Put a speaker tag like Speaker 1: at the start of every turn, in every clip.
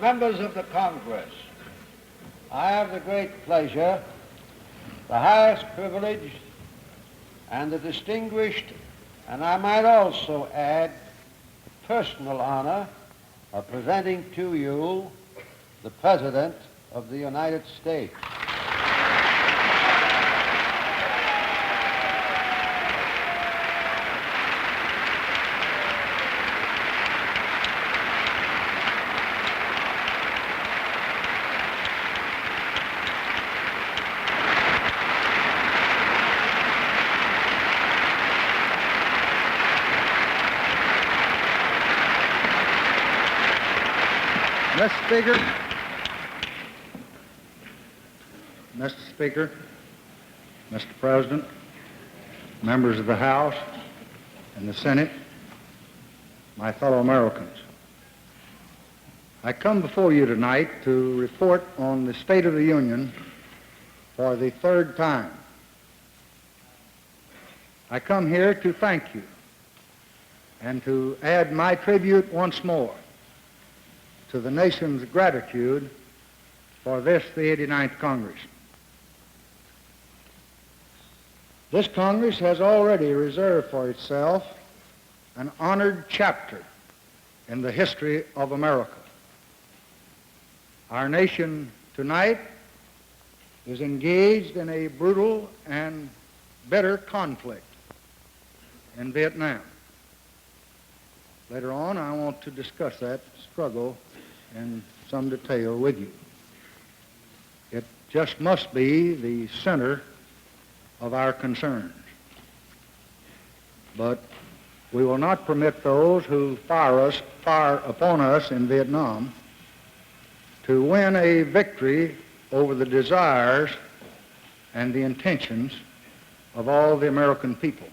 Speaker 1: Members of the Congress, I have the great pleasure, the highest privilege, and the distinguished, and I might also add, personal honor of presenting to you the President of the United States.
Speaker 2: Mr. Speaker, Mr. President, members of the House and the Senate, my fellow Americans, I come before you tonight to report on the State of the Union for the third time. I come here to thank you and to add my tribute once more to the nation's gratitude for this, the 89th Congress. This Congress has already reserved for itself an honored chapter in the history of America. Our nation tonight is engaged in a brutal and bitter conflict in Vietnam. Later on, I want to discuss that struggle in some detail with you. It just must be the center of our concerns. But we will not permit those who fire upon us in Vietnam to win a victory over the desires and the intentions of all the American people.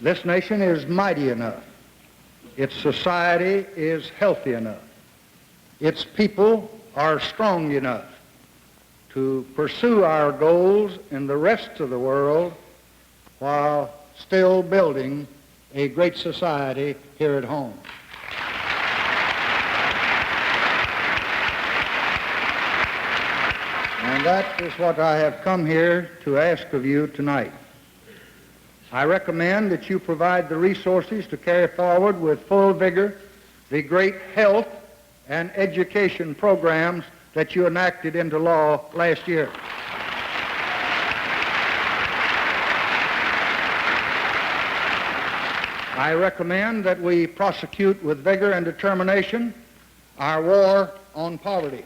Speaker 2: This nation is mighty enough. Its society is healthy enough. Its people are strong enough to pursue our goals in the rest of the world while still building a great society here at home. And that is what I have come here to ask of you tonight. I recommend that you provide the resources to carry forward with full vigor the great health and education programs that you enacted into law last year. I recommend that we prosecute with vigor and determination our war on poverty.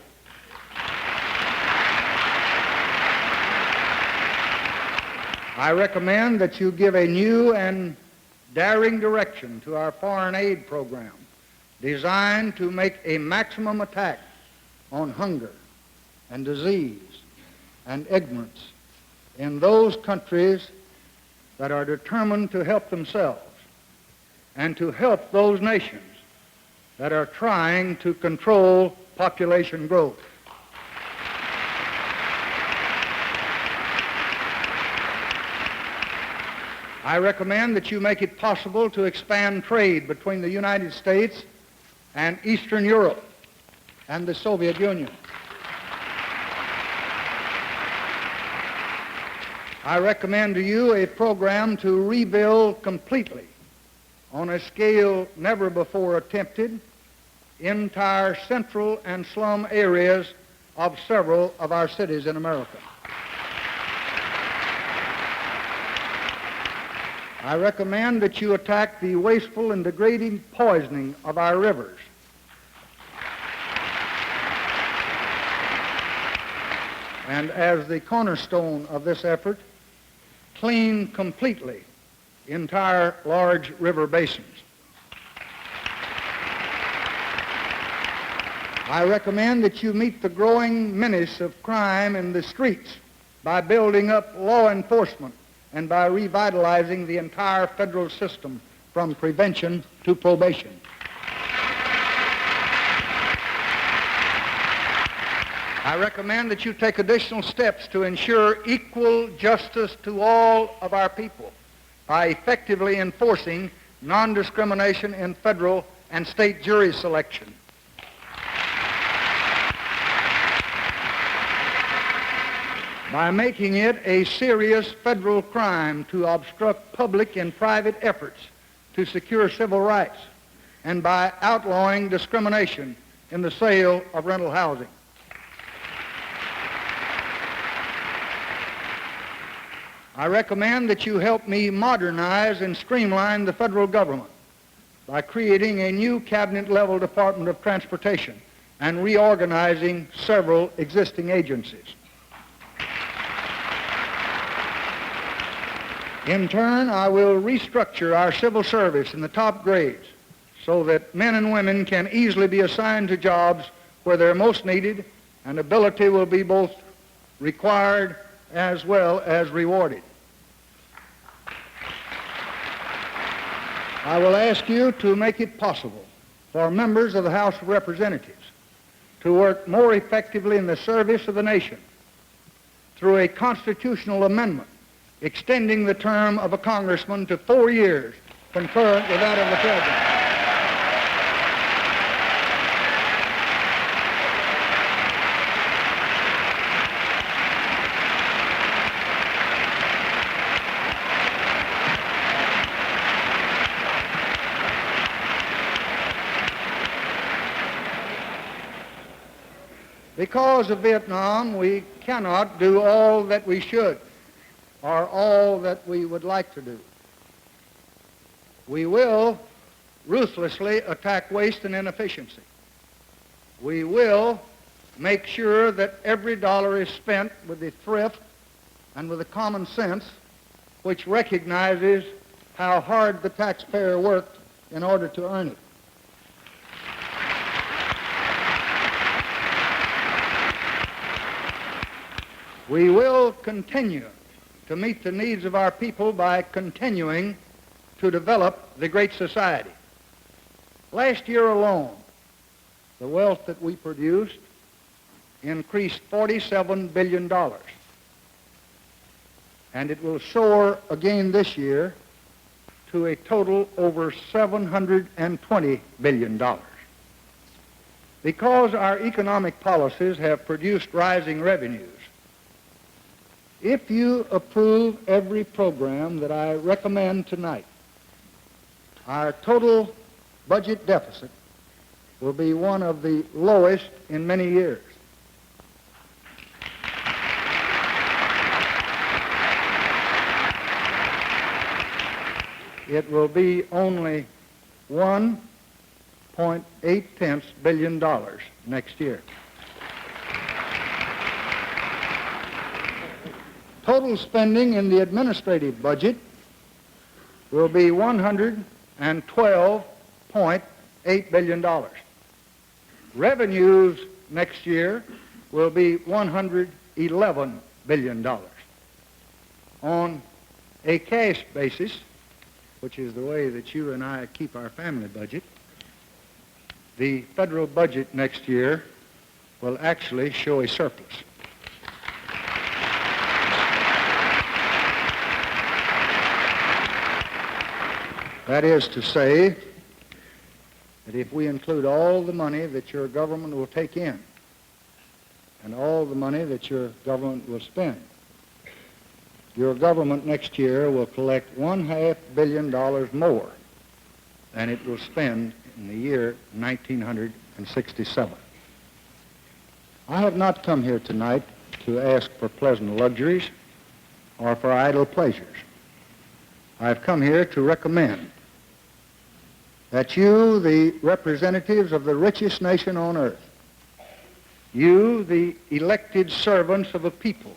Speaker 2: I recommend that you give a new and daring direction to our foreign aid program designed to make a maximum attack on hunger and disease and ignorance in those countries that are determined to help themselves and to help those nations that are trying to control population growth. I recommend that you make it possible to expand trade between the United States and Eastern Europe and the Soviet Union. I recommend to you a program to rebuild completely, on a scale never before attempted, entire central and slum areas of several of our cities in America. I recommend that you attack the wasteful and degrading poisoning of our rivers. And as the cornerstone of this effort, clean completely entire large river basins. I recommend that you meet the growing menace of crime in the streets by building up law enforcement and by revitalizing the entire federal system from prevention to probation. I recommend that you take additional steps to ensure equal justice to all of our people by effectively enforcing non-discrimination in federal and state jury selection. By making it a serious federal crime to obstruct public and private efforts to secure civil rights, and by outlawing discrimination in the sale of rental housing. I recommend that you help me modernize and streamline the federal government by creating a new cabinet-level Department of Transportation and reorganizing several existing agencies. In turn, I will restructure our civil service in the top grades so that men and women can easily be assigned to jobs where they're most needed, and ability will be both required as well as rewarded. I will ask you to make it possible for members of the House of Representatives to work more effectively in the service of the nation through a constitutional amendment extending the term of a congressman to 4 years, concurrent with that of the president. Because of Vietnam, we cannot do all that we should, or all that we would like to do. We will ruthlessly attack waste and inefficiency. We will make sure that every dollar is spent with the thrift and with the common sense which recognizes how hard the taxpayer worked in order to earn it. We will continue to meet the needs of our people by continuing to develop the Great Society. Last year alone, the wealth that we produced increased $47 billion, and it will soar again this year to a total over $720 billion. Because our economic policies have produced rising revenues, if you approve every program that I recommend tonight, our total budget deficit will be one of the lowest in many years. It will be only $1.8 billion next year. Total spending in the administrative budget will be $112.8 billion. Revenues next year will be $111 billion. On a cash basis, which is the way that you and I keep our family budget, the federal budget next year will actually show a surplus. That is to say that if we include all the money that your government will take in and all the money that your government will spend, your government next year will collect $1/2 billion more than it will spend in the year 1967. I have not come here tonight to ask for pleasant luxuries or for idle pleasures. I've come here to recommend that you, the representatives of the richest nation on earth, you, the elected servants of a people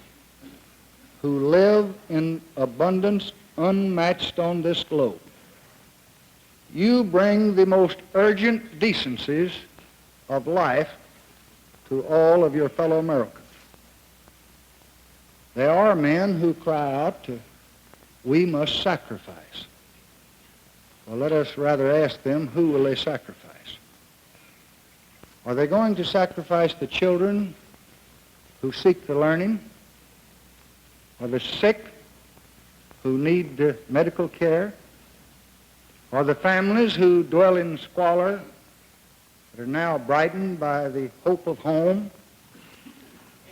Speaker 2: who live in abundance unmatched on this globe, you bring the most urgent decencies of life to all of your fellow Americans. There are men who cry out, we must sacrifice. Well, let us rather ask them, who will they sacrifice? Are they going to sacrifice the children who seek the learning, or the sick who need medical care, or the families who dwell in squalor that are now brightened by the hope of home?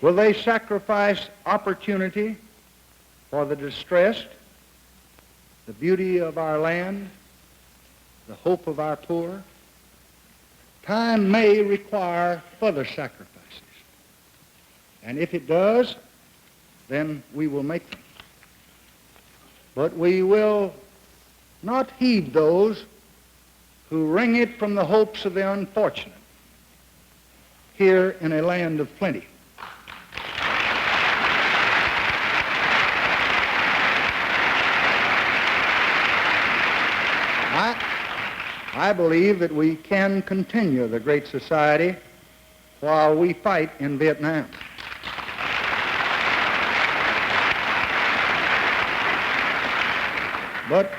Speaker 2: Will they sacrifice opportunity for the distressed, the beauty of our land, the hope of our poor? Time may require further sacrifices. And if it does, then we will make them. But we will not heed those who wring it from the hopes of the unfortunate here in a land of plenty. I believe that we can continue the Great Society while we fight in Vietnam. But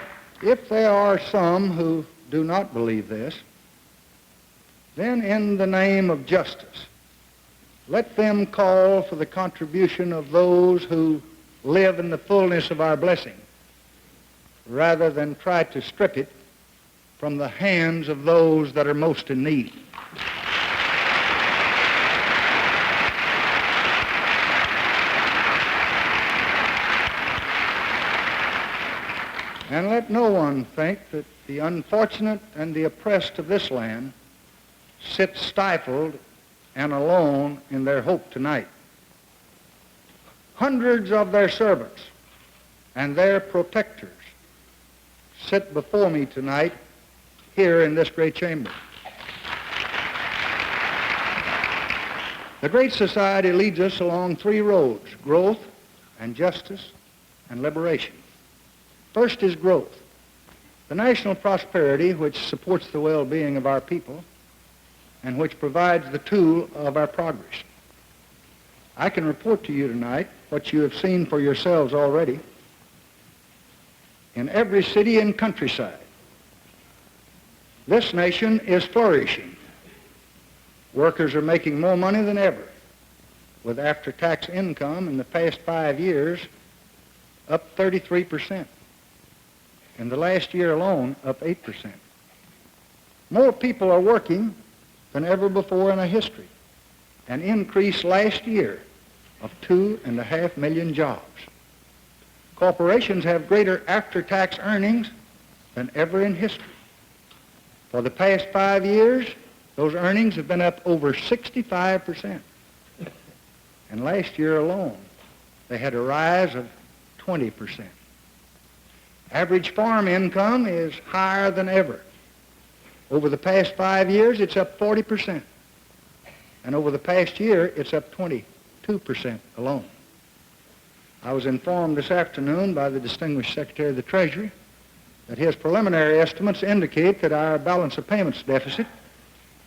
Speaker 2: if there are some who do not believe this, then in the name of justice, let them call for the contribution of those who live in the fullness of our blessing, rather than try to strip it from the hands of those that are most in need. And let no one think that the unfortunate and the oppressed of this land sit stifled and alone in their hope tonight. Hundreds of their servants and their protectors sit before me tonight here in this great chamber. The Great Society leads us along three roads: growth and justice and liberation. First is growth, the national prosperity which supports the well-being of our people and which provides the tool of our progress. I can report to you tonight what you have seen for yourselves already. In every city and countryside, this nation is flourishing. Workers are making more money than ever, with after-tax income in the past 5 years up 33%. In the last year alone, up 8%. More people are working than ever before in our history, an increase last year of 2.5 million jobs. Corporations have greater after-tax earnings than ever in history. For the past 5 years, those earnings have been up over 65%. And last year alone, they had a rise of 20%. Average farm income is higher than ever. Over the past 5 years, it's up 40%. And over the past year, it's up 22% alone. I was informed this afternoon by the distinguished Secretary of the Treasury that his preliminary estimates indicate that our balance of payments deficit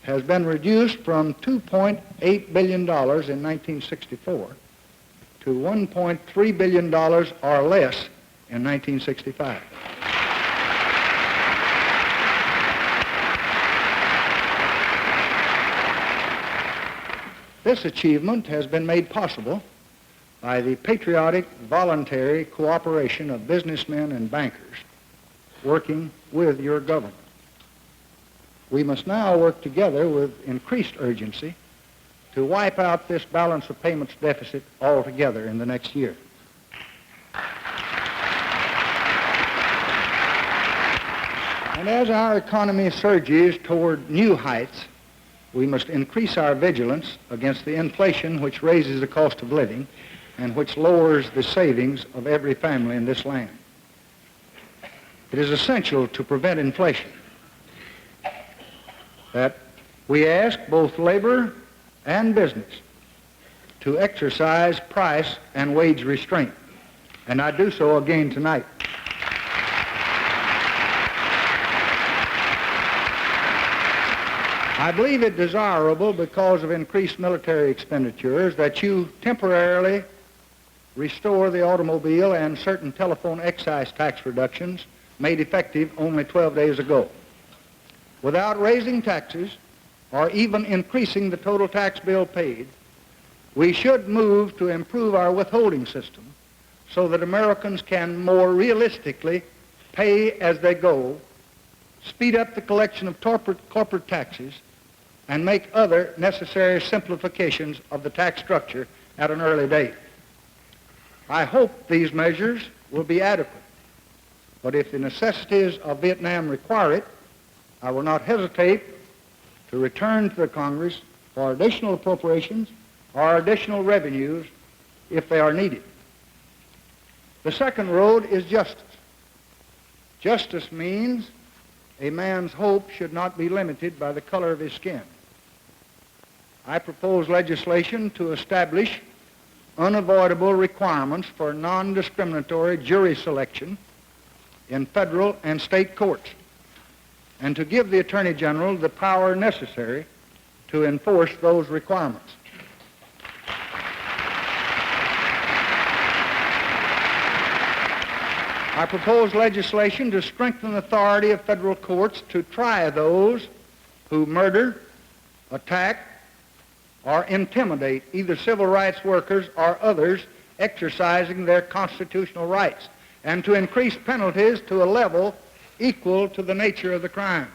Speaker 2: has been reduced from $2.8 billion in 1964 to $1.3 billion or less in 1965. This achievement has been made possible by the patriotic, voluntary cooperation of businessmen and bankers working with your government. We must now work together with increased urgency to wipe out this balance of payments deficit altogether in the next year. And as our economy surges toward new heights, we must increase our vigilance against the inflation which raises the cost of living and which lowers the savings of every family in this land. It is essential to prevent inflation that we ask both labor and business to exercise price and wage restraint, and I do so again tonight. I believe it desirable, because of increased military expenditures, that you temporarily restore the automobile and certain telephone excise tax reductions made effective only 12 days ago, without raising taxes or even increasing the total tax bill paid. we should move to improve our withholding system so that Americans can more realistically pay as they go, speed up the collection of corporate taxes, and make other necessary simplifications of the tax structure at an early date. I hope these measures will be adequate, but if the necessities of Vietnam require it, I will not hesitate to return to the Congress for additional appropriations or additional revenues if they are needed. The second road is justice. Justice means a man's hope should not be limited by the color of his skin. I propose legislation to establish unavoidable requirements for non-discriminatory jury selection in federal and state courts, and to give the Attorney General the power necessary to enforce those requirements. I propose legislation to strengthen the authority of federal courts to try those who murder, attack, or intimidate either civil rights workers or others exercising their constitutional rights, and to increase penalties to a level equal to the nature of the crime.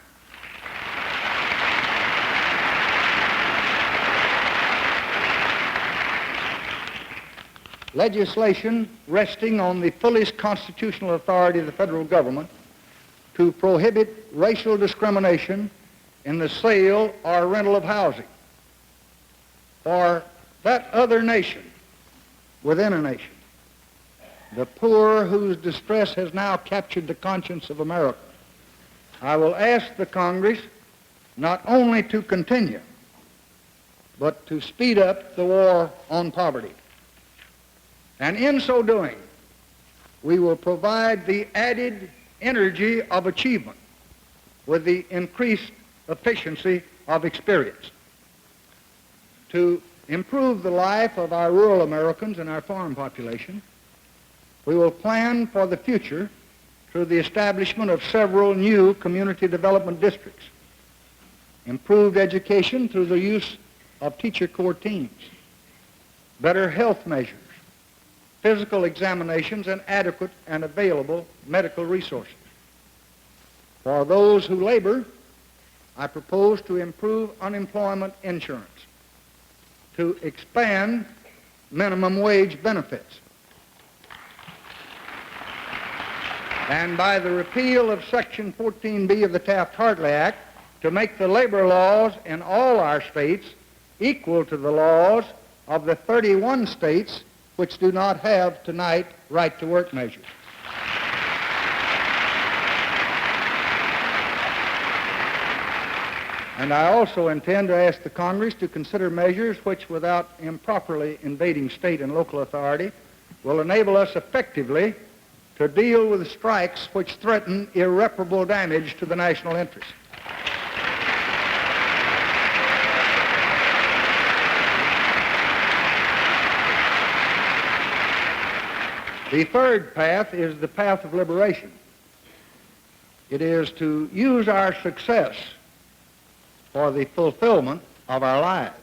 Speaker 2: Legislation resting on the fullest constitutional authority of the federal government to prohibit racial discrimination in the sale or rental of housing for that other nation within a nation, the poor whose distress has now captured the conscience of America. I will ask the Congress not only to continue, but to speed up the war on poverty. And in so doing, we will provide the added energy of achievement with the increased efficiency of experience. To improve the life of our rural Americans and our farm population, we will plan for the future through the establishment of several new community development districts, improved education through the use of teacher corps teams, better health measures, physical examinations, and adequate and available medical resources. For those who labor, I propose to improve unemployment insurance, to expand minimum wage benefits, and by the repeal of Section 14B of the Taft-Hartley Act, to make the labor laws in all our states equal to the laws of the 31 states which do not have tonight right-to-work measures. And I also intend to ask the Congress to consider measures which, without improperly invading state and local authority, will enable us effectively to deal with strikes which threaten irreparable damage to the national interest. The third path is the path of liberation. It is to use our success for the fulfillment of our lives.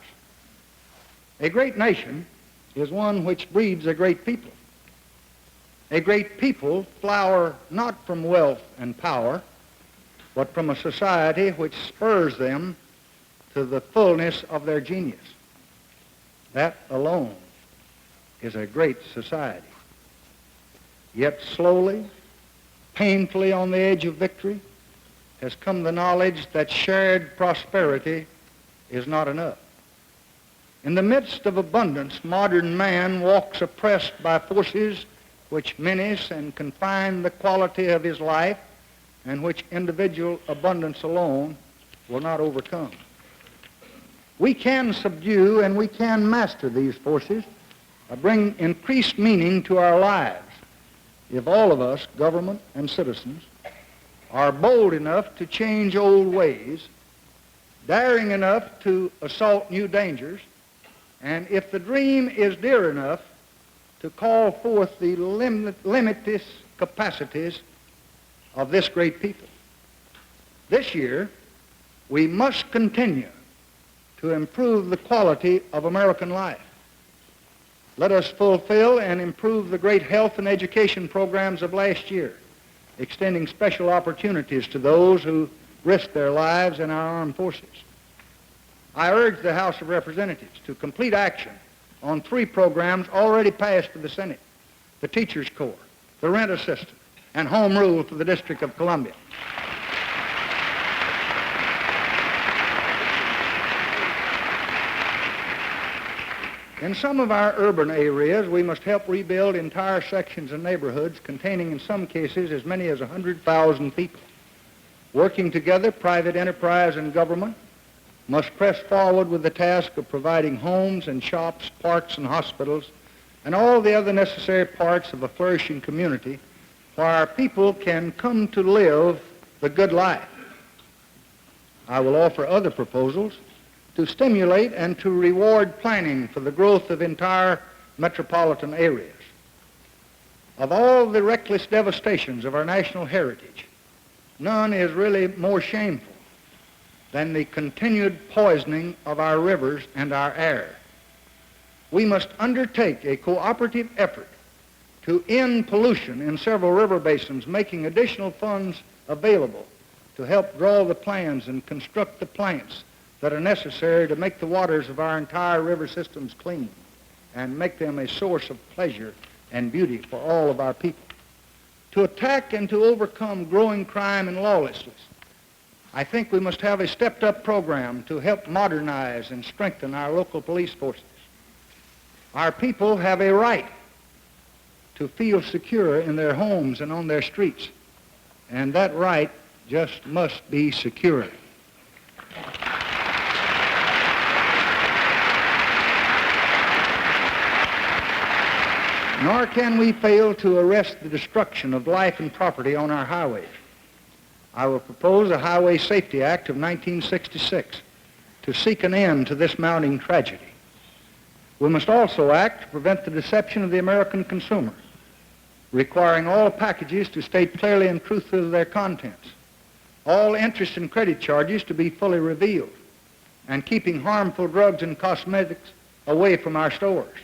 Speaker 2: A great nation is one which breeds a great people. A great people flower not from wealth and power, but from a society which spurs them to the fullness of their genius. That alone is a great society. Yet slowly, painfully on the edge of victory, has come the knowledge that shared prosperity is not enough. In the midst of abundance, modern man walks oppressed by forces which menace and confine the quality of his life and which individual abundance alone will not overcome. We can subdue and we can master these forces, bring increased meaning to our lives, if all of us, government and citizens, are bold enough to change old ways, daring enough to assault new dangers, and if the dream is dear enough to call forth the limitless capacities of this great people. This year, we must continue to improve the quality of American life. Let us fulfill and improve the great health and education programs of last year, extending special opportunities to those who risk their lives in our armed forces. I urge the House of Representatives to complete action on 3 programs already passed for the Senate: the Teachers Corps, the Rent Assistance, and Home Rule for the District of Columbia. In some of our urban areas, we must help rebuild entire sections of neighborhoods containing, in some cases, as many as 100,000 people. Working together, private enterprise and government must press forward with the task of providing homes and shops, parks and hospitals, and all the other necessary parts of a flourishing community where our people can come to live the good life. I will offer other proposals to stimulate and to reward planning for the growth of entire metropolitan areas. Of all the reckless devastations of our national heritage, none is really more shameful than the continued poisoning of our rivers and our air. We must undertake a cooperative effort to end pollution in several river basins, making additional funds available to help draw the plans and construct the plants that are necessary to make the waters of our entire river systems clean and make them a source of pleasure and beauty for all of our people. To attack and to overcome growing crime and lawlessness, I think we must have a stepped-up program to help modernize and strengthen our local police forces. Our people have a right to feel secure in their homes and on their streets, and that right just must be secured. Nor can we fail to arrest the destruction of life and property on our highways. I will propose a Highway Safety Act of 1966 to seek an end to this mounting tragedy. We must also act to prevent the deception of the American consumer, requiring all packages to state clearly and truthfully their contents, all interest and credit charges to be fully revealed, and keeping harmful drugs and cosmetics away from our stores.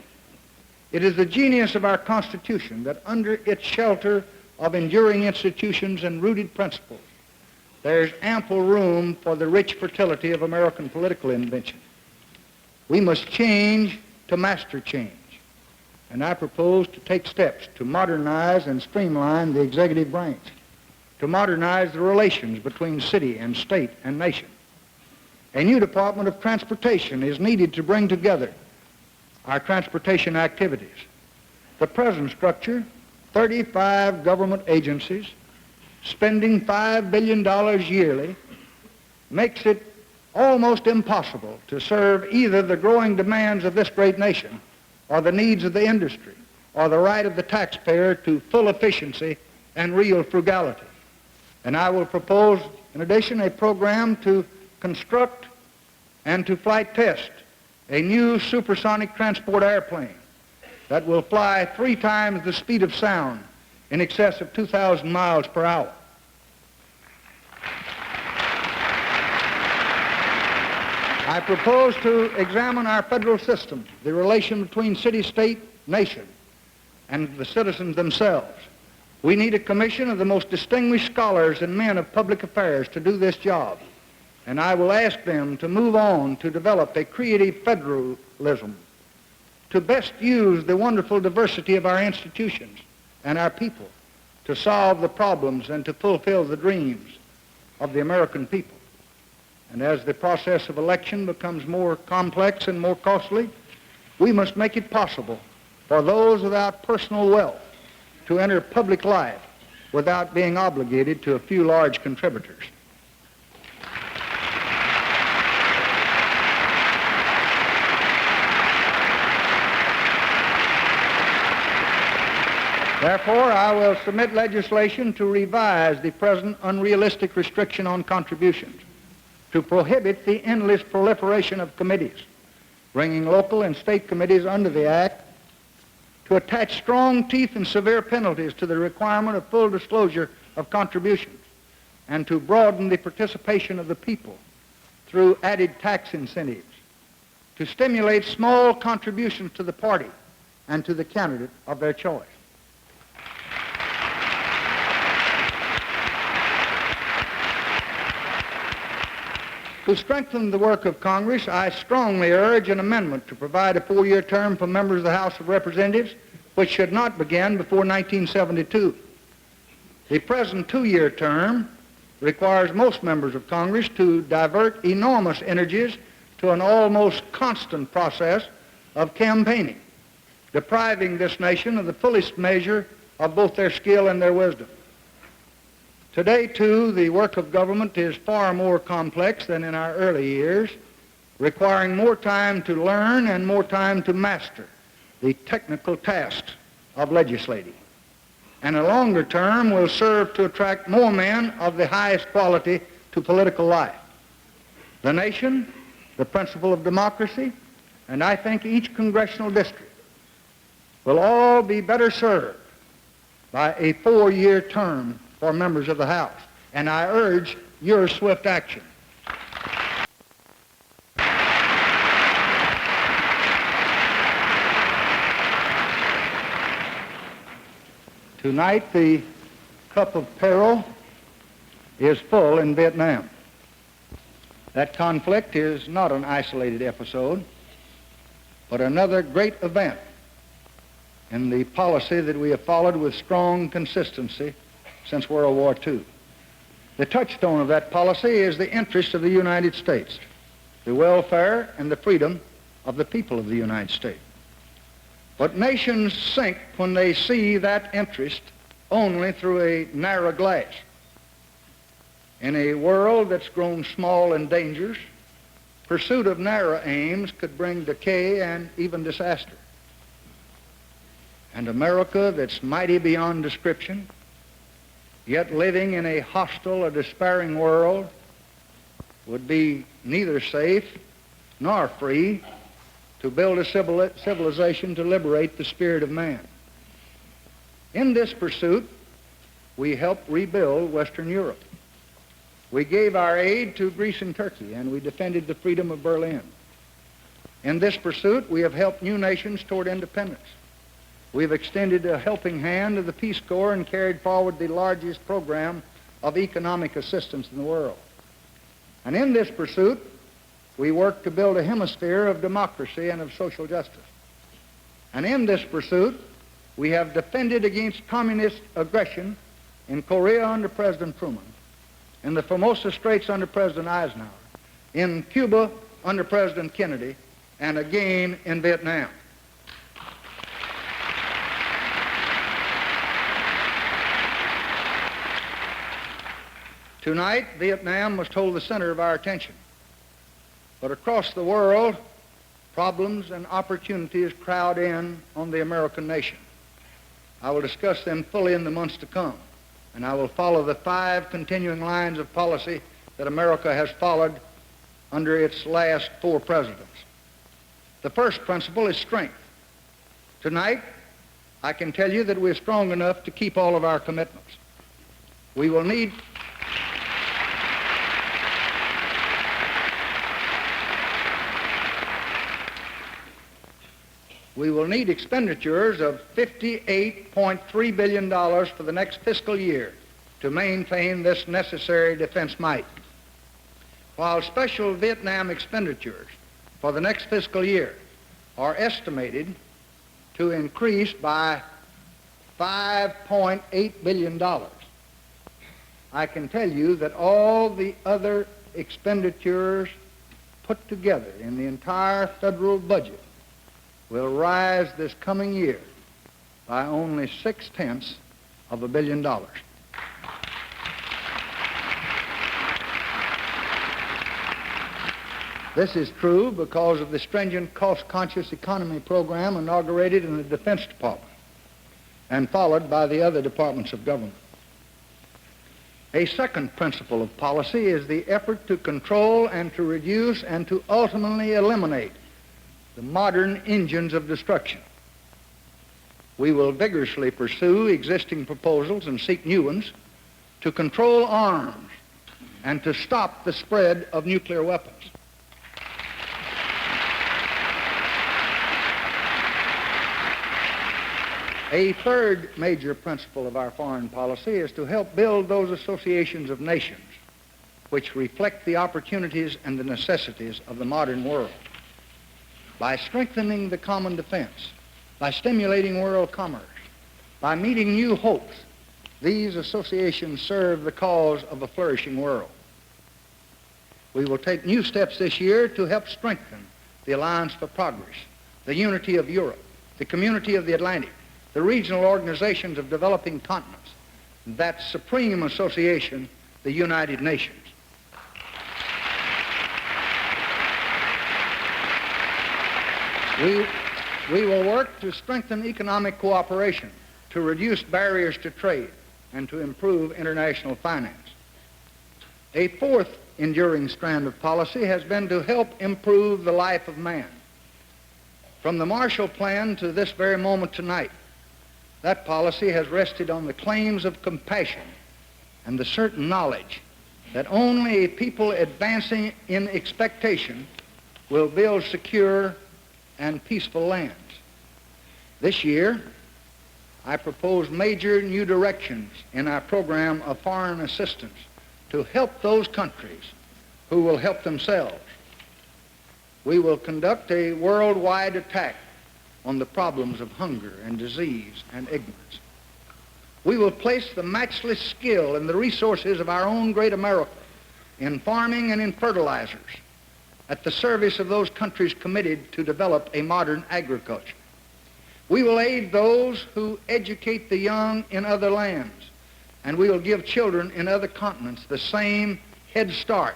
Speaker 2: It is the genius of our Constitution that under its shelter of enduring institutions and rooted principles, there is ample room for the rich fertility of American political invention. We must change to master change, and I propose to take steps to modernize and streamline the executive branch, to modernize the relations between city and state and nation. A new Department of Transportation is needed to bring together our transportation activities. The present structure, 35 government agencies, spending $5 billion yearly, makes it almost impossible to serve either the growing demands of this great nation or the needs of the industry or the right of the taxpayer to full efficiency and real frugality. And I will propose, in addition, a program to construct and to flight test a new supersonic transport airplane that will fly 3 times the speed of sound in excess of 2,000 miles per hour. I propose to examine our federal system, the relation between city, state, nation, and the citizens themselves. We need a commission of the most distinguished scholars and men of public affairs to do this job, and I will ask them to move on to develop a creative federalism, to best use the wonderful diversity of our institutions and our people to solve the problems and to fulfill the dreams of the American people. And as the process of election becomes more complex and more costly, we must make it possible for those without personal wealth to enter public life without being obligated to a few large contributors. Therefore, I will submit legislation to revise the present unrealistic restriction on contributions, to prohibit the endless proliferation of committees, bringing local and state committees under the Act, to attach strong teeth and severe penalties to the requirement of full disclosure of contributions, and to broaden the participation of the people through added tax incentives, to stimulate small contributions to the party and to the candidate of their choice. To strengthen the work of Congress, I strongly urge an amendment to provide a 4-year term for members of the House of Representatives, which should not begin before 1972. The present 2-year term requires most members of Congress to divert enormous energies to an almost constant process of campaigning, depriving this nation of the fullest measure of both their skill and their wisdom. Today, too, the work of government is far more complex than in our early years, requiring more time to learn and more time to master the technical tasks of legislating. And a longer term will serve to attract more men of the highest quality to political life. The nation, the principle of democracy, and I think each congressional district will all be better served by a 4-year term for members of the House, and I urge your swift action. Tonight, the cup of peril is full in Vietnam. That conflict is not an isolated episode, but another great event in the policy that we have followed with strong consistency since World War II. The touchstone of that policy is the interests of the United States, the welfare and the freedom of the people of the United States. But nations sink when they see that interest only through a narrow glass. In a world that's grown small and dangerous, pursuit of narrow aims could bring decay and even disaster. And America, that's mighty beyond description, yet living in a hostile or despairing world, would be neither safe nor free to build a civilization to liberate the spirit of man. In this pursuit, we helped rebuild Western Europe. We gave our aid to Greece and Turkey, and we defended the freedom of Berlin. In this pursuit, we have helped new nations toward independence. We've extended a helping hand to the Peace Corps and carried forward the largest program of economic assistance in the world. And in this pursuit, we work to build a hemisphere of democracy and of social justice. And in this pursuit, we have defended against communist aggression in Korea under President Truman, in the Formosa Straits under President Eisenhower, in Cuba under President Kennedy, and again in Vietnam. Tonight, Vietnam must hold the center of our attention. But across the world, problems and opportunities crowd in on the American nation. I will discuss them fully in the months to come, and I will follow the 5 continuing lines of policy that America has followed under its last 4 presidents. The first principle is strength. Tonight, I can tell you that we're strong enough to keep all of our commitments. We will need expenditures of $58.3 billion for the next fiscal year to maintain this necessary defense might. While special Vietnam expenditures for the next fiscal year are estimated to increase by $5.8 billion, I can tell you that all the other expenditures put together in the entire federal budget will rise this coming year by only 0.6 billion. This is true because of the stringent cost-conscious economy program inaugurated in the Defense Department and followed by the other departments of government. A second principle of policy is the effort to control and to reduce and to ultimately eliminate the modern engines of destruction. We will vigorously pursue existing proposals and seek new ones to control arms and to stop the spread of nuclear weapons. A third major principle of our foreign policy is to help build those associations of nations which reflect the opportunities and the necessities of the modern world. By strengthening the common defense, by stimulating world commerce, by meeting new hopes, these associations serve the cause of a flourishing world. We will take new steps this year to help strengthen the Alliance for Progress, the unity of Europe, the Community of the Atlantic, the regional organizations of developing continents, and that supreme association, the United Nations. We will work to strengthen economic cooperation, to reduce barriers to trade, and to improve international finance. A fourth enduring strand of policy has been to help improve the life of man. From the Marshall Plan to this very moment tonight, that policy has rested on the claims of compassion and the certain knowledge that only a people advancing in expectation will build secure and peaceful lands. This year, I propose major new directions in our program of foreign assistance to help those countries who will help themselves. We will conduct a worldwide attack on the problems of hunger and disease and ignorance. We will place the matchless skill and the resources of our own great America in farming and in fertilizers at the service of those countries committed to develop a modern agriculture. We will aid those who educate the young in other lands, and we will give children in other continents the same head start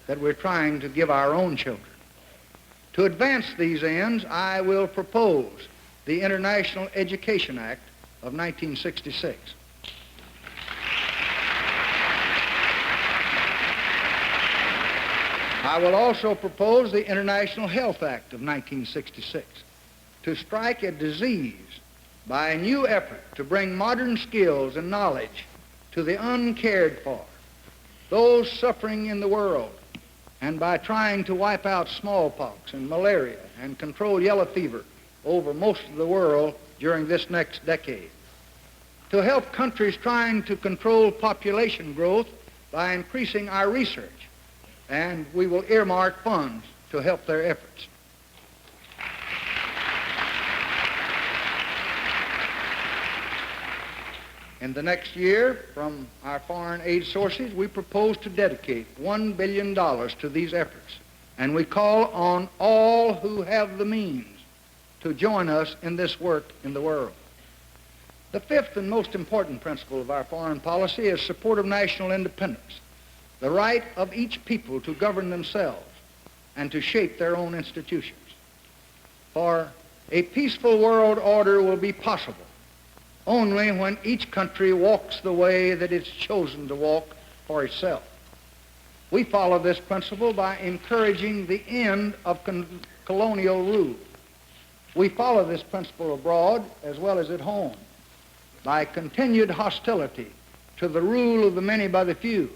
Speaker 2: that we're trying to give our own children. To advance these ends, I will propose the International Education Act of 1966. I will also propose the International Health Act of 1966 to strike a disease by a new effort to bring modern skills and knowledge to the uncared for, those suffering in the world, and by trying to wipe out smallpox and malaria and control yellow fever over most of the world during this next decade. To help countries trying to control population growth by increasing our research, and we will earmark funds to help their efforts. In the next year, from our foreign aid sources, we propose to dedicate $1 billion to these efforts, and we call on all who have the means to join us in this work in the world. The fifth and most important principle of our foreign policy is support of national independence, the right of each people to govern themselves and to shape their own institutions. For a peaceful world order will be possible only when each country walks the way that it's chosen to walk for itself. We follow this principle by encouraging the end of colonial rule. We follow this principle abroad as well as at home by continued hostility to the rule of the many by the few,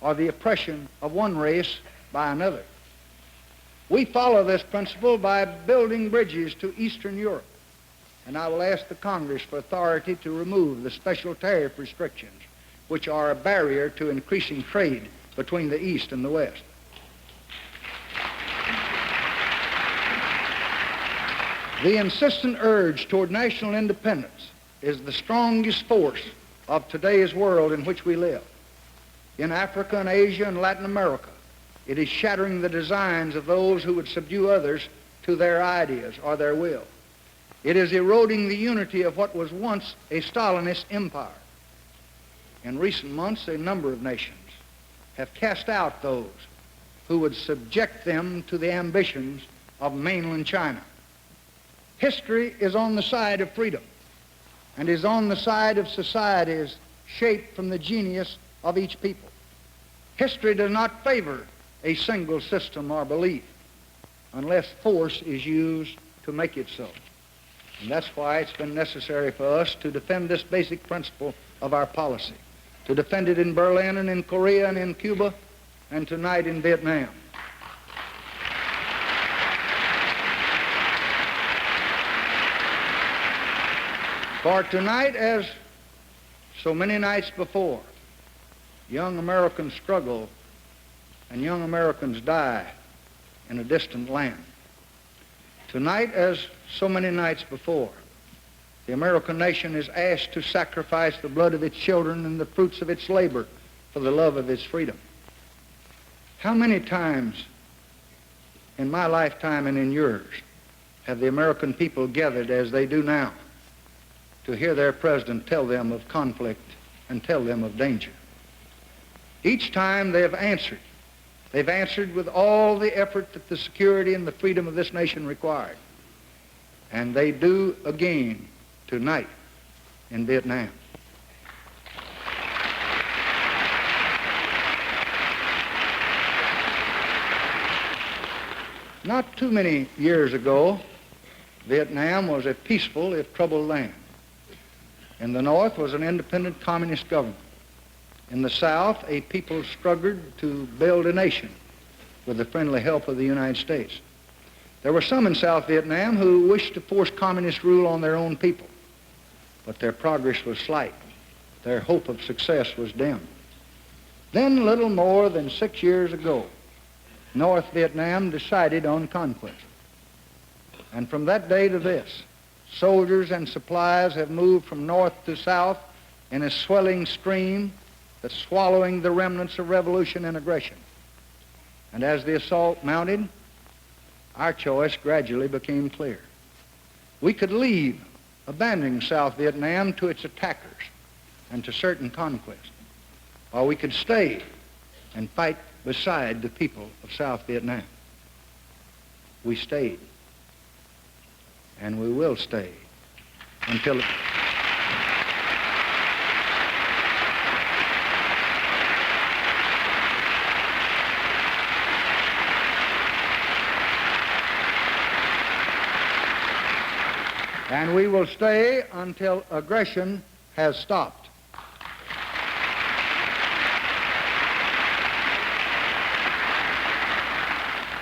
Speaker 2: or the oppression of one race by another. We follow this principle by building bridges to Eastern Europe, and I will ask the Congress for authority to remove the special tariff restrictions which are a barrier to increasing trade between the East and the West. The insistent urge toward national independence is the strongest force of today's world in which we live. In Africa and Asia and Latin America, it is shattering the designs of those who would subdue others to their ideas or their will. It is eroding the unity of what was once a Stalinist empire. In recent months, a number of nations have cast out those who would subject them to the ambitions of mainland China. History is on the side of freedom and is on the side of societies shaped from the genius of each people. History does not favor a single system or belief unless force is used to make it so. And that's why it's been necessary for us to defend this basic principle of our policy, to defend it in Berlin and in Korea and in Cuba, and tonight in Vietnam. For tonight, as so many nights before, young Americans struggle and young Americans die in a distant land. Tonight, as so many nights before, the American nation is asked to sacrifice the blood of its children and the fruits of its labor for the love of its freedom. How many times in my lifetime and in yours have the American people gathered as they do now to hear their president tell them of conflict and tell them of danger? Each time they have answered. They've answered with all the effort that the security and the freedom of this nation required. And they do again tonight in Vietnam. Not too many years ago, Vietnam was a peaceful, if troubled land. In the north was an independent communist government. In the south, a people struggled to build a nation with the friendly help of the United States. There were some in South Vietnam who wished to force communist rule on their own people, but their progress was slight. Their hope of success was dim. Then, a little more than 6 years ago, North Vietnam decided on conquest. And from that day to this, soldiers and supplies have moved from north to south in a swelling stream that's swallowing the remnants of revolution and aggression. And as the assault mounted, our choice gradually became clear. We could leave, abandoning South Vietnam to its attackers and to certain conquest, or we could stay and fight beside the people of South Vietnam. We stayed, and we will stay until and we will stay until aggression has stopped.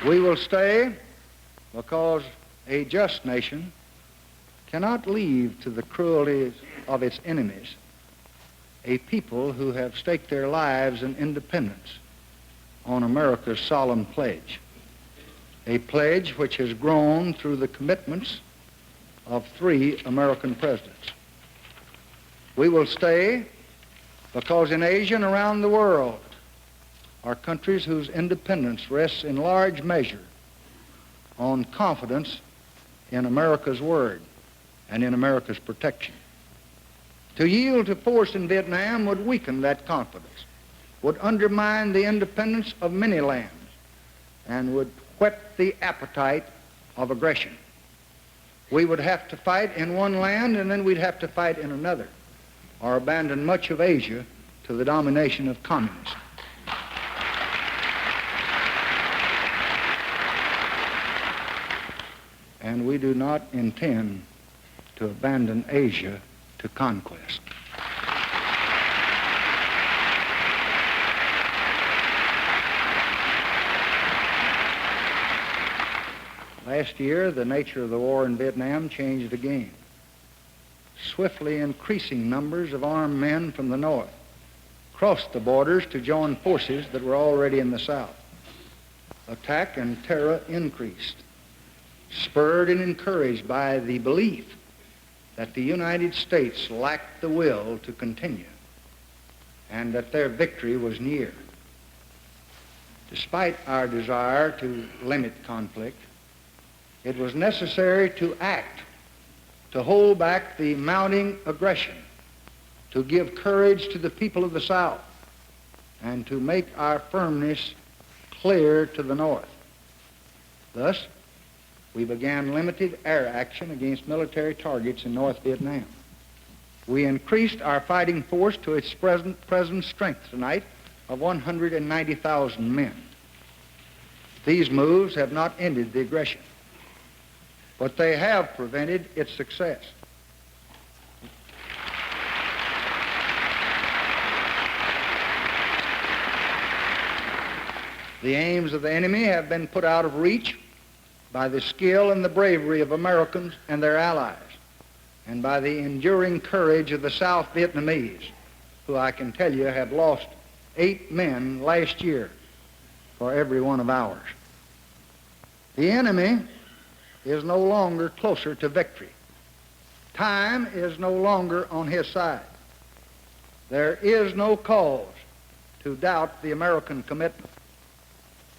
Speaker 2: We will stay because a just nation cannot leave to the cruelties of its enemies a people who have staked their lives and independence on America's solemn pledge, a pledge which has grown through the commitments of 3 American presidents. We will stay because in Asia and around the world are countries whose independence rests in large measure on confidence in America's word and in America's protection. To yield to force in Vietnam would weaken that confidence, would undermine the independence of many lands, and would whet the appetite of aggression. We would have to fight in one land, and then we'd have to fight in another, or abandon much of Asia to the domination of communism. And we do not intend to abandon Asia to conquest. Last year, the nature of the war in Vietnam changed again. Swiftly increasing numbers of armed men from the north crossed the borders to join forces that were already in the south. Attack and terror increased, spurred and encouraged by the belief that the United States lacked the will to continue and that their victory was near. Despite our desire to limit conflict, it was necessary to act, to hold back the mounting aggression, to give courage to the people of the South, and to make our firmness clear to the North. Thus, we began limited air action against military targets in North Vietnam. We increased our fighting force to its present strength tonight of 190,000 men. These moves have not ended the aggression, but they have prevented its success. The aims of the enemy have been put out of reach by the skill and the bravery of Americans and their allies. and by the enduring courage of the South Vietnamese, who I can tell you have lost 8 men last year for every one of ours. The enemy is no longer closer to victory. Time is no longer on his side. There is no cause to doubt the American commitment.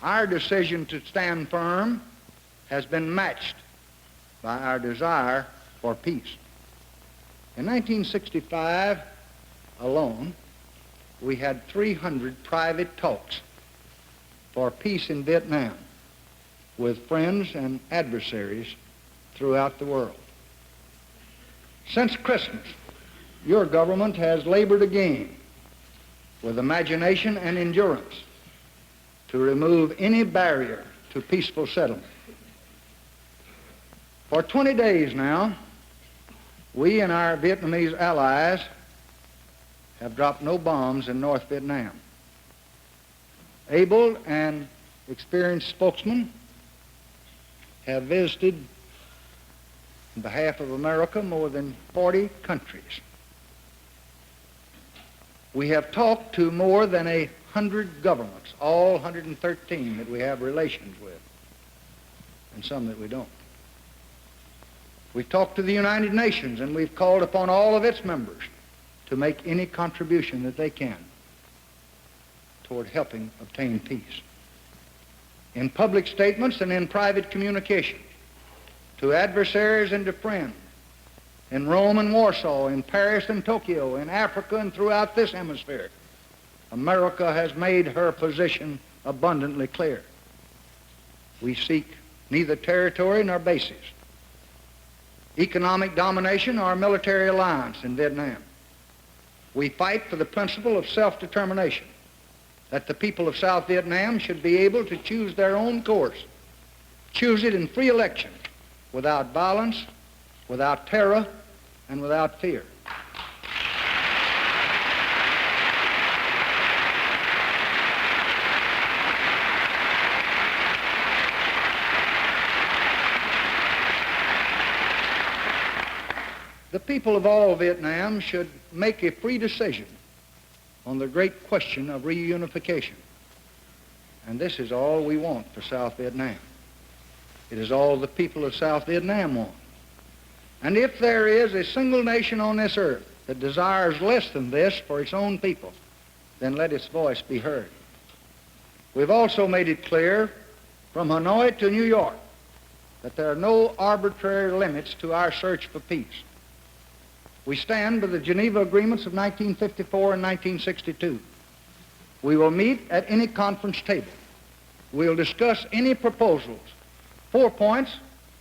Speaker 2: Our decision to stand firm has been matched by our desire for peace. In 1965 alone, we had 300 private talks for peace in Vietnam with friends and adversaries throughout the world. Since Christmas, your government has labored again with imagination and endurance to remove any barrier to peaceful settlement. For 20 days now, we and our Vietnamese allies have dropped no bombs in North Vietnam. Able and experienced spokesmen have visited on behalf of America more than 40 countries. We have talked to more than 100 governments, all 113 that we have relations with, and some that we don't. We've talked to the United Nations, and we've called upon all of its members to make any contribution that they can toward helping obtain peace. In public statements and in private communication, to adversaries and to friends, in Rome and Warsaw, in Paris and Tokyo, in Africa and throughout this hemisphere, America has made her position abundantly clear. We seek neither territory nor bases, economic domination or military alliance in Vietnam. We fight for the principle of self-determination, that the people of South Vietnam should be able to choose their own course, choose it in free election, without violence, without terror, and without fear. The people of all Vietnam should make a free decision on the great question of reunification. And this is all we want for South Vietnam. It is all the people of South Vietnam want. And if there is a single nation on this earth that desires less than this for its own people, then let its voice be heard. We've also made it clear from Hanoi to New York that there are no arbitrary limits to our search for peace. We stand by the Geneva Agreements of 1954 and 1962. We will meet at any conference table. We'll discuss any proposals, 4 points,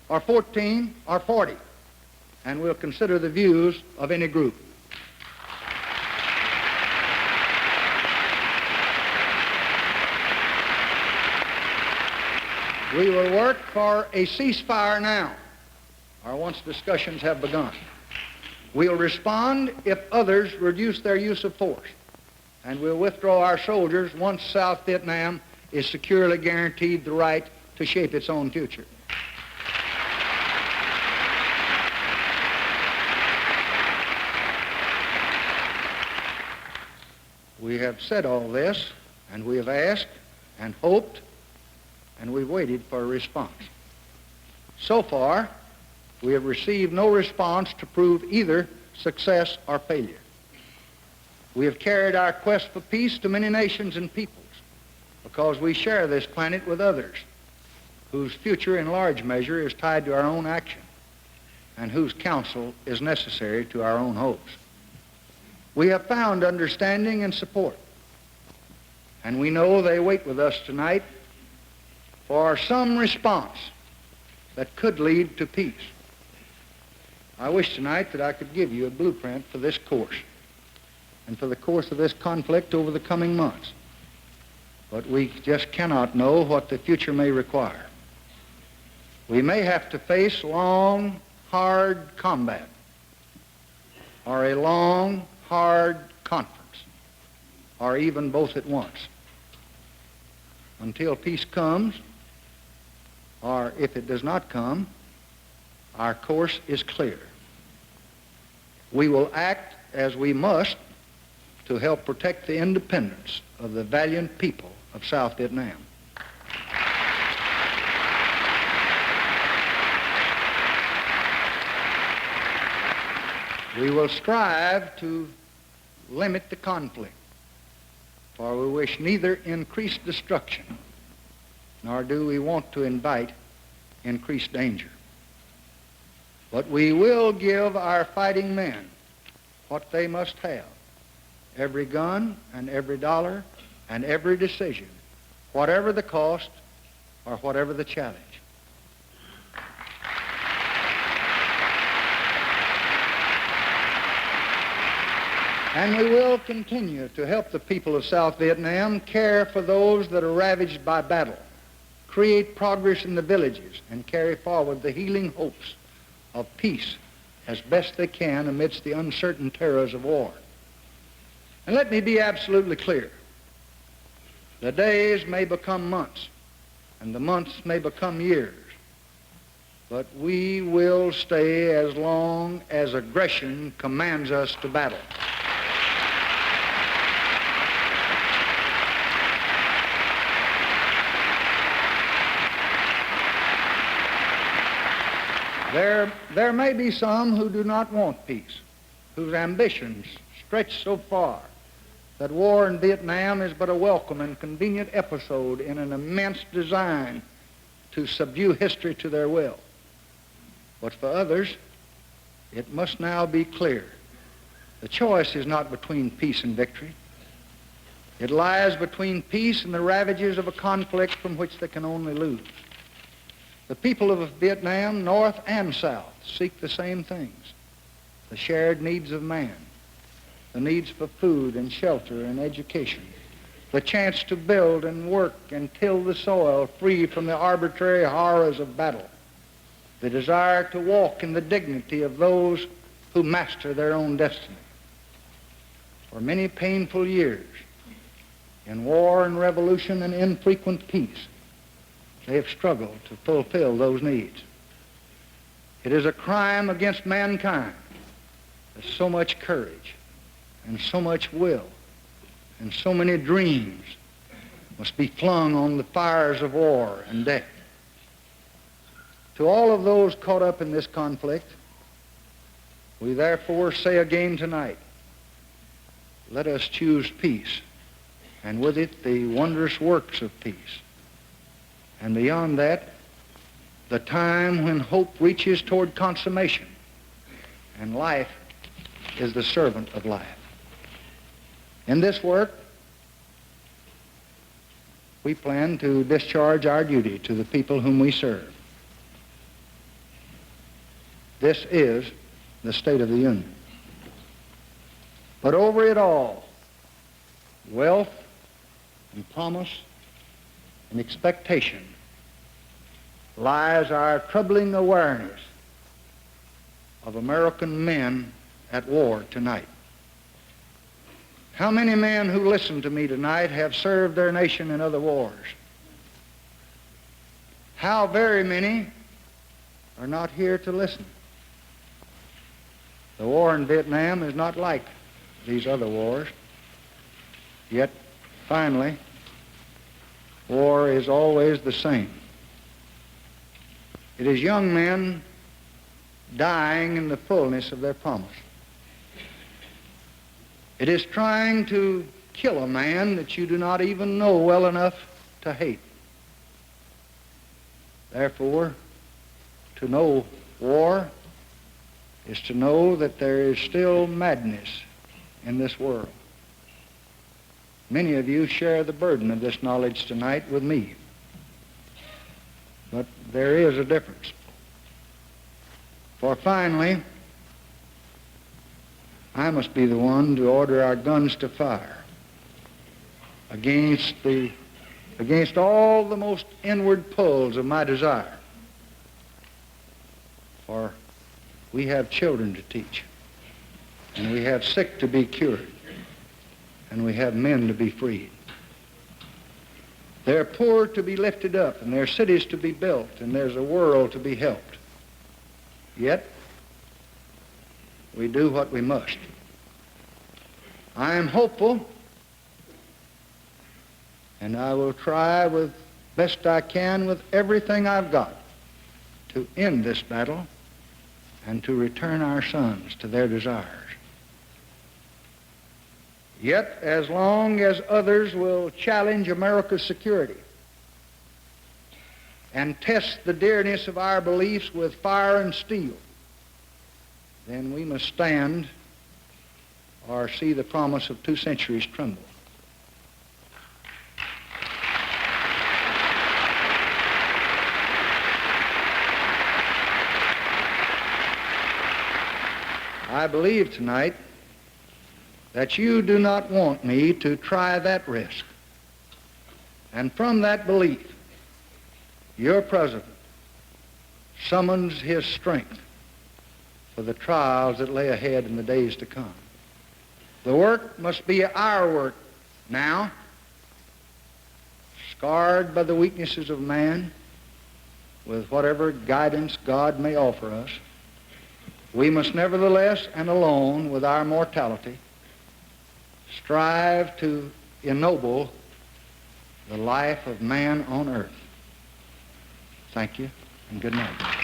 Speaker 2: or 14, or 40, and we'll consider the views of any group. We will work for a ceasefire now, or once discussions have begun. We'll respond if others reduce their use of force, and we'll withdraw our soldiers once South Vietnam is securely guaranteed the right to shape its own future. We have said all this, and we have asked and hoped, and we've waited for a response. So far, we have received no response to prove either success or failure. We have carried our quest for peace to many nations and peoples because we share this planet with others whose future in large measure is tied to our own action and whose counsel is necessary to our own hopes. We have found understanding and support, and we know they wait with us tonight for some response that could lead to peace. I wish tonight that I could give you a blueprint for this course and for the course of this conflict over the coming months. But we just cannot know what the future may require. We may have to face long, hard combat or a long, hard conference or even both at once. Until peace comes, or if it does not come, our course is clear. we will act as we must to help protect the independence of the valiant people of South Vietnam. We will strive to limit the conflict, for we wish neither increased destruction, nor do we want to invite increased danger. But we will give our fighting men what they must have, every gun and every dollar and every decision, whatever the cost or whatever the challenge. And we will continue to help the people of South Vietnam care for those that are ravaged by battle, create progress in the villages, and carry forward the healing hopes of peace as best they can amidst the uncertain terrors of war. And let me be absolutely clear. The days may become months, and the months may become years, but we will stay as long as aggression commands us to battle. There may be some who do not want peace, whose ambitions stretch so far that war in Vietnam is but a welcome and convenient episode in an immense design to subdue history to their will. But for others, it must now be clear. The choice is not between peace and victory. It lies between peace and the ravages of a conflict from which they can only lose. The people of Vietnam, North and South, seek the same things: the shared needs of man, the needs for food and shelter and education, the chance to build and work and till the soil free from the arbitrary horrors of battle, the desire to walk in the dignity of those who master their own destiny. For many painful years, in war and revolution and infrequent peace, they have struggled to fulfill those needs. It is a crime against mankind that so much courage and so much will and so many dreams must be flung on the fires of war and death. To all of those caught up in this conflict, we therefore say again tonight, let us choose peace, and with it the wondrous works of peace. And beyond that, the time when hope reaches toward consummation and life is the servant of life. In this work, we plan to discharge our duty to the people whom we serve. This is the State of the Union. But over it all, wealth and promise and expectation lies our troubling awareness of American men at war tonight. How many men who listen to me tonight have served their nation in other wars? How very many are not here to listen? The war in Vietnam is not like these other wars. Yet, finally, war is always the same. It is young men dying in the fullness of their promise. It is trying to kill a man that you do not even know well enough to hate. Therefore, to know war is to know that there is still madness in this world. Many of you share the burden of this knowledge tonight with me. But there is a difference. For finally, I must be the one to order our guns to fire against all the most inward pulls of my desire. For we have children to teach, and we have sick to be cured, and we have men to be freed. There are poor to be lifted up, and there are cities to be built, and there's a world to be helped. Yet, we do what we must. I am hopeful, and I will try with best I can with everything I've got to end this battle and to return our sons to their desires. Yet, as long as others will challenge America's security and test the dearness of our beliefs with fire and steel, then we must stand or see the promise of 2 centuries tremble. I believe tonight that you do not want me to try that risk. And from that belief, your president summons his strength for the trials that lay ahead in the days to come. The work must be our work now, scarred by the weaknesses of man, with whatever guidance God may offer us. We must nevertheless, and alone with our mortality, strive to ennoble the life of man on earth. Thank you, and good night.